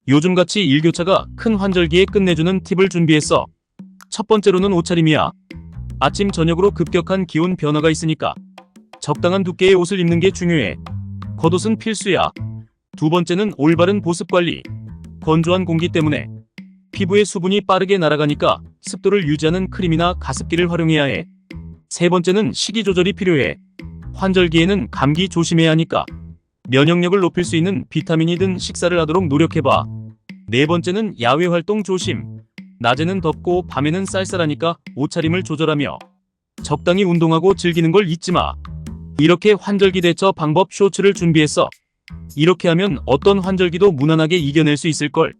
요즘같이 일교차가 큰 환절기에 끝내주는 팁을 준비했어. 첫 번째로는 옷차림이야. 아침 저녁으로 급격한 기온 변화가 있으니까 적당한 두께의 옷을 입는 게 중요해. 겉옷은 필수야. 두 번째는 올바른 보습 관리. 건조한 공기 때문에 피부의 수분이 빠르게 날아가니까 습도를 유지하는 크림이나 가습기를 활용해야 해. 세 번째는 식이 조절이 필요해. 환절기에는 감기 조심해야 하니까 면역력을 높일 수 있는 비타민이 든 식사를 하도록 노력해봐. 네 번째는 야외 활동 조심. 낮에는 덥고 밤에는 쌀쌀하니까 옷차림을 조절하며 적당히 운동하고 즐기는 걸 잊지 마. 이렇게 환절기 대처 방법 쇼츠를 준비했어. 이렇게 하면 어떤 환절기도 무난하게 이겨낼 수 있을걸.